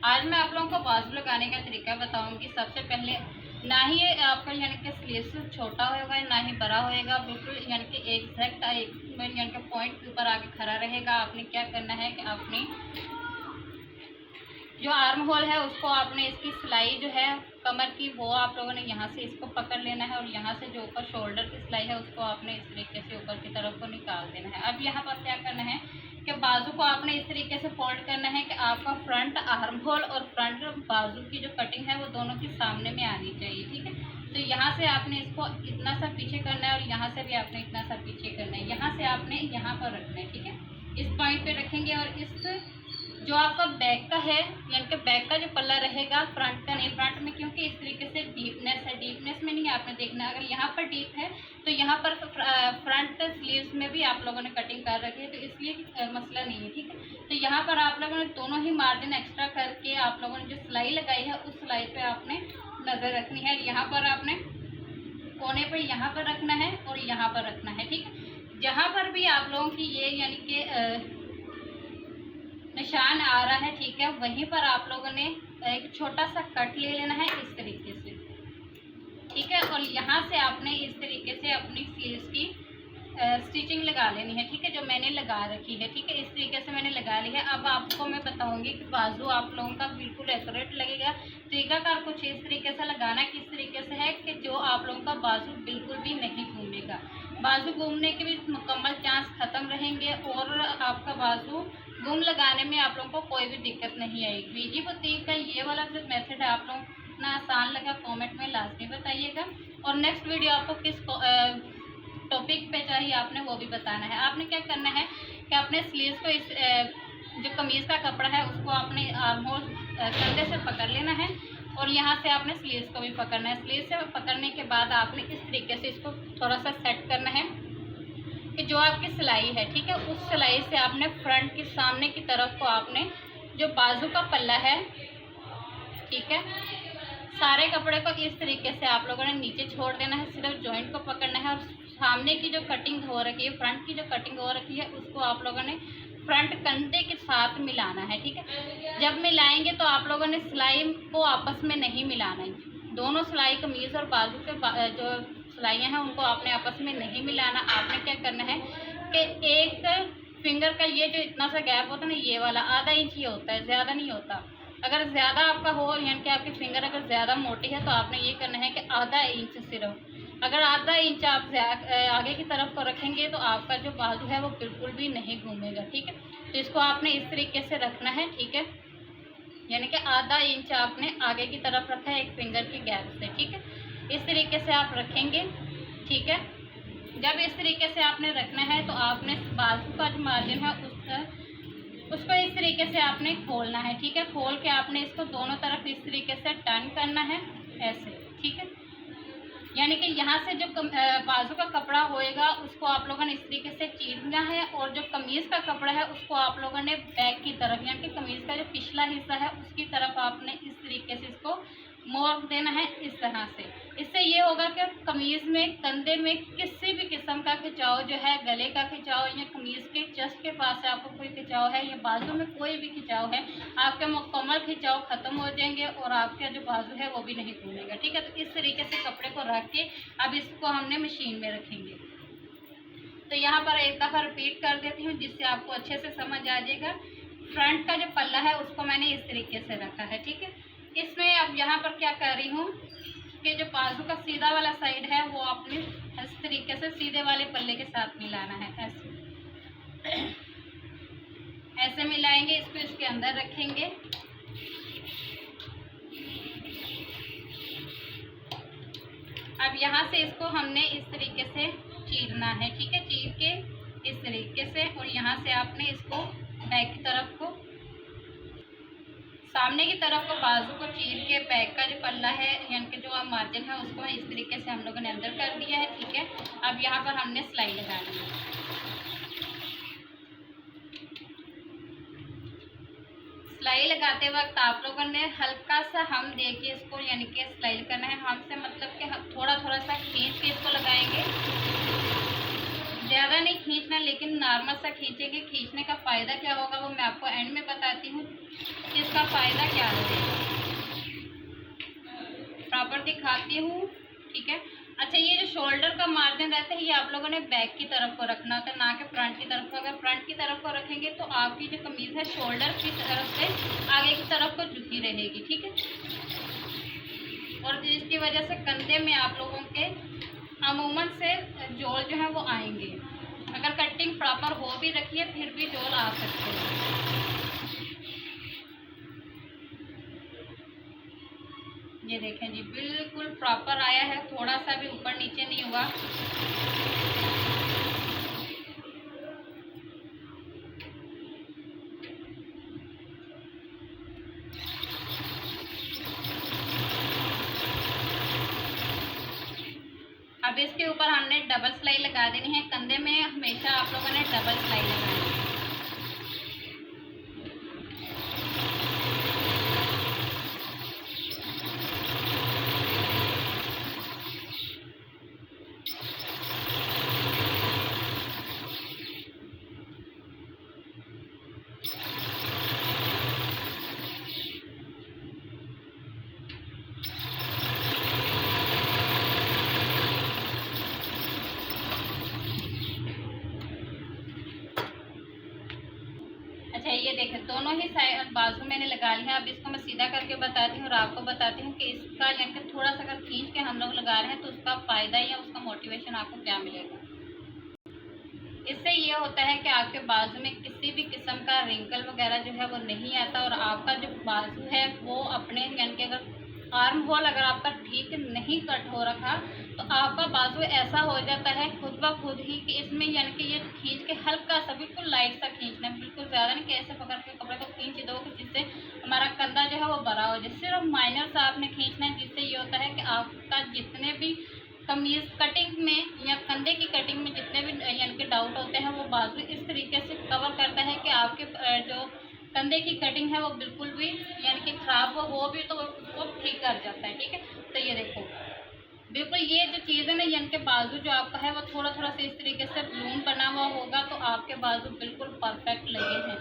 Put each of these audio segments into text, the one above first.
आज मैं आप लोगों को बाजू लगाने का तरीका बताऊंगी। सबसे पहले ना ही ये आपका यानी कि स्लीव्स छोटा होगा ना ही बड़ा होएगा, बिल्कुल यानी कि एग्जैक्ट यानी कि पॉइंट के ऊपर आके खड़ा रहेगा। आपने क्या करना है कि आपने जो आर्म होल है उसको आपने इसकी सिलाई जो है कमर की वो आप लोगों ने यहाँ से इसको पकड़ लेना है और यहाँ से जो ऊपर शोल्डर की सिलाई है उसको आपने इस तरीके से ऊपर की तरफ को निकाल देना है। अब यहाँ पर क्या करना है कि बाजू को आपने इस तरीके से फोल्ड करना है कि आपका फ्रंट आर्म होल और फ्रंट बाजू की जो कटिंग है वो दोनों की सामने में आनी चाहिए, ठीक है। तो यहाँ से आपने इसको इतना सा पीछे करना है और यहाँ से भी आपने इतना सा पीछे करना है। यहाँ से आपने यहाँ पर रखना है, ठीक है। इस पॉइंट पे रखेंगे और इस जो आपका बैक का है यानी कि बैक का जो पल्ला रहेगा, फ्रंट का नहीं, फ्रंट में क्योंकि इस तरीके से डीपनेस है, डीपनेस में नहीं आपने देखना। अगर यहाँ पर डीप है तो यहाँ पर फ्रंट स्लीव्स में भी आप लोगों ने कटिंग कर रखी है, तो इसलिए मसला नहीं है, ठीक है। तो यहाँ पर आप लोगों ने दोनों ही मार्जिन एक्स्ट्रा करके आप लोगों ने जो सिलाई लगाई है उस सिलाई पे आपने नज़र रखनी है। यहाँ पर आपने कोने पर यहाँ पर रखना है और यहाँ पर रखना है, ठीक है। जहाँ पर भी आप लोगों की ये यानी कि निशान आ रहा है, ठीक है, वहीं पर आप लोगों ने एक छोटा सा कट ले लेना है इस तरीके से, ठीक है। और यहाँ से आपने इस तरीके से अपनी स्लीव्स की स्टिचिंग लगा लेनी है, ठीक है, जो मैंने लगा रखी है, ठीक है। इस तरीके से मैंने लगा ली है। अब आपको मैं बताऊंगी कि बाजू आप लोगों का बिल्कुल एक्यूरेट लगेगा। तरीकाकार कुछ इस तरीके से लगाना, किस तरीके से है कि जो आप लोगों का बाजू बिल्कुल भी नहीं घूमेगा। बाजू घूमने के भी मुकम्मल चांस ख़त्म रहेंगे और आपका बाजू घूम लगाने में आप लोगों को कोई भी दिक्कत नहीं आएगी। बीजी बुटीक का ये वाला जो मेथड है आप लोगों को इतना आसान लगा कमेंट में लाजमी बताइएगा। और नेक्स्ट वीडियो आपको किस टॉपिक पे चाहिए आपने वो भी बताना है। आपने क्या करना है कि अपने स्लीव्स को इस जो कमीज़ का कपड़ा है उसको आपने आर्म होल कंधे से पकड़ लेना है और यहाँ से आपने स्लीव्स को भी पकड़ना है। स्लीव से पकड़ने के बाद आपने इस तरीके से इसको थोड़ा सा सेट करना है कि जो आपकी सिलाई है, ठीक है, उस सिलाई से आपने फ्रंट की सामने की तरफ को आपने जो बाजू का पल्ला है, ठीक है, सारे कपड़े को इस तरीके से आप लोगों ने नीचे छोड़ देना है। सिर्फ जॉइंट को पकड़ना है और सामने की जो कटिंग हो रखी है, फ्रंट की जो कटिंग हो रखी है उसको आप लोगों ने फ्रंट कंधे के साथ मिलाना है, ठीक है। जब मिलाएंगे तो आप लोगों ने सिलाई को आपस में नहीं मिलाना है। दोनों सिलाई कमीज़ और बाजू के जो सिलाइयाँ हैं उनको आपने आपस में नहीं मिलाना। आपने क्या करना है कि एक फिंगर का ये जो इतना सा गैप होता है ना, ये वाला आधा इंच ही होता है, ज़्यादा नहीं होता। अगर ज़्यादा आपका हो यानी कि आपकी फिंगर अगर ज़्यादा मोटी है तो आपने ये करना है कि आधा इंच सिर्फ, अगर आधा इंच आप आगे की तरफ को रखेंगे तो आपका जो बाजू है वो बिल्कुल भी नहीं घूमेगा, ठीक है। तो इसको आपने इस तरीके से रखना है, ठीक है, यानी कि आधा इंच आपने आगे की तरफ रखा है एक फिंगर की गैप से, ठीक है। इस तरीके से आप रखेंगे, ठीक है। जब इस तरीके से आपने रखना है तो आपने बाजू का जो मार्जिन है उसको इस तरीके से आपने खोलना है, ठीक है। खोल के आपने इसको दोनों तरफ इस तरीके से टर्न करना है ऐसे, ठीक है। यानी कि यहाँ से जो बाजू का कपड़ा होएगा उसको आप लोगों ने इस तरीके से चीरना है और जो कमीज़ का कपड़ा है उसको आप लोगों ने बैक की तरफ यानी कि कमीज़ का जो पिछला हिस्सा है उसकी तरफ आपने इस तरीके से इसको मोड़ देना है इस तरह से। इससे ये होगा कि कमीज़ में कंधे में किसी भी किस्म का खिंचाव जो है, गले का खिंचाव या कमीज़ के चेस्ट के पास से आपको कोई खिंचाव है या बाजू में कोई भी खिंचाव है, आपके मुकम्मल खिंचाव ख़त्म हो जाएंगे और आपका जो बाजू है वो भी नहीं घूमेगा, ठीक है। तो इस तरीके से कपड़े को रख के अब इसको हमने मशीन में रखेंगे। तो यहाँ पर एक दफ़ा रिपीट कर देती हूँ जिससे आपको अच्छे से समझ आ जाएगा। फ्रंट का जो पल्ला है उसको मैंने इस तरीके से रखा है, ठीक है। इसमें अब यहाँ पर क्या कर रही हूँ कि जो बाजू का सीधा वाला साइड है वो अपने इस तरीके से सीधे वाले पल्ले के साथ मिलाना है, ऐसे मिलाएंगे। इसको इसके अंदर रखेंगे। अब यहाँ से इसको हमने इस तरीके से चीरना है, ठीक है, चीर के इस तरीके से और यहाँ से आपने इसको बैक की तरफ को सामने की तरफ को बाजू को चीर के बैक का जो पल्ला है यानी कि जो मार्जिन है उसको इस तरीके से हम लोगों ने अंदर कर दिया है, ठीक है। अब यहाँ पर हमने सिलाई लगानी है। सिलाई लगाते वक्त आप लोगों ने हल्का सा हम देखिए इसको यानी कि सिलाई करना है। हमसे मतलब कि थोड़ा थोड़ा सा खींच के इसको लगाएंगे। ज़्यादा नहीं खींचना, लेकिन नॉर्मल सा खींचेंगे। खींचने का फ़ायदा क्या होगा वो मैं आपको एंड में बताती हूँ, इसका फ़ायदा क्या रहेगा, प्रॉपर दिखाती हूँ, ठीक है। अच्छा, ये जो शोल्डर का मार्जिन रहता है ये आप लोगों ने बैक की तरफ को रखना होता है, ना कि फ्रंट की तरफ को। अगर फ्रंट की तरफ को रखेंगे तो आपकी जो कमीज़ है शोल्डर की तरफ से आगे की तरफ को झुकी रहेगी, ठीक है। और इसकी वजह से कंधे में आप लोगों के अमूमन से जोड़ जो है वो आएंगे। अगर कटिंग प्रॉपर हो भी रखी है फिर भी जोड़ आ सकते हैं। ये देखें जी, बिल्कुल प्रॉपर आया है, थोड़ा सा भी ऊपर नीचे नहीं हुआ। अब इसके ऊपर हमने डबल सिलाई लगा देनी है। कंधे में हमेशा आप लोगों ने डबल सिलाई लगानी है। अच्छा, ये देखें दोनों ही साइड बाजू मैंने लगा लिया है। अब इसको मैं सीधा करके बताती हूँ और आपको बताती हूँ कि इसका यानी कि थोड़ा सा अगर खींच के हम लोग लगा रहे हैं तो उसका फ़ायदा या उसका मोटिवेशन आपको क्या मिलेगा। इससे ये होता है कि आपके बाजू में किसी भी किस्म का रिंकल वगैरह जो है वो नहीं आता, और आपका जो बाजू है वो अपने यानी कि अगर आर्म होल अगर आपका ठीक नहीं कट हो रखा तो आपका बाजू ऐसा हो जाता है खुद ब खुद ही कि इसमें यानी कि ये खींच के हल्का सा बिल्कुल लाइट सा खींचना है, बिल्कुल ज़्यादा नहीं कि ऐसे पकड़ के कपड़े को खींच दो कि जिससे हमारा कंधा जो है वो बड़ा हो जाए। सिर्फ माइनर सा आपने खींचना है, जिससे ये होता है कि आपका जितने भी कमीज कटिंग में या कंधे की कटिंग में जितने भी यानी कि डाउट होते हैं वो बाजू इस तरीके से कवर करता है कि आपके जो कंधे की कटिंग है वो बिल्कुल भी यानी कि खराब हो भी तो वो ठीक कर जाता है, ठीक है। तो ये देखो बिल्कुल ये जो चीज़ है ना, यानी कि बाजू जो आपका है वो थोड़ा थोड़ा से इस तरीके से बलून बना हुआ होगा तो आपके बाजू बिल्कुल परफेक्ट लगे हैं।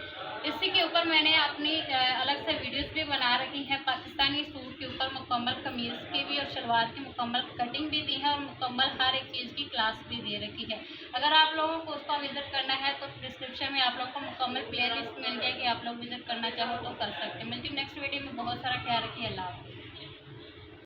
इसी के ऊपर मैंने अपनी अलग से वीडियोस भी बना रखी है। पाकिस्तानी सूट के ऊपर मुकम्मल कमीज़ की भी और शलवार की मुकम्मल कटिंग भी दी है और मुकम्मल हर एक चीज़ की क्लास भी दे रखी है। अगर आप लोगों को उसका विज़िट करना है तो डिस्क्रिप्शन में आप लोग को मुकम्मल प्ले लिस्ट मिल जाएगी, आप लोग विज़िट करना चाहो तो कर सकते हैं। मिलती हूँ नेक्स्ट वीडियो में। बहुत सारा ख्याल रखिए। अल्लाह हाफ़िज़।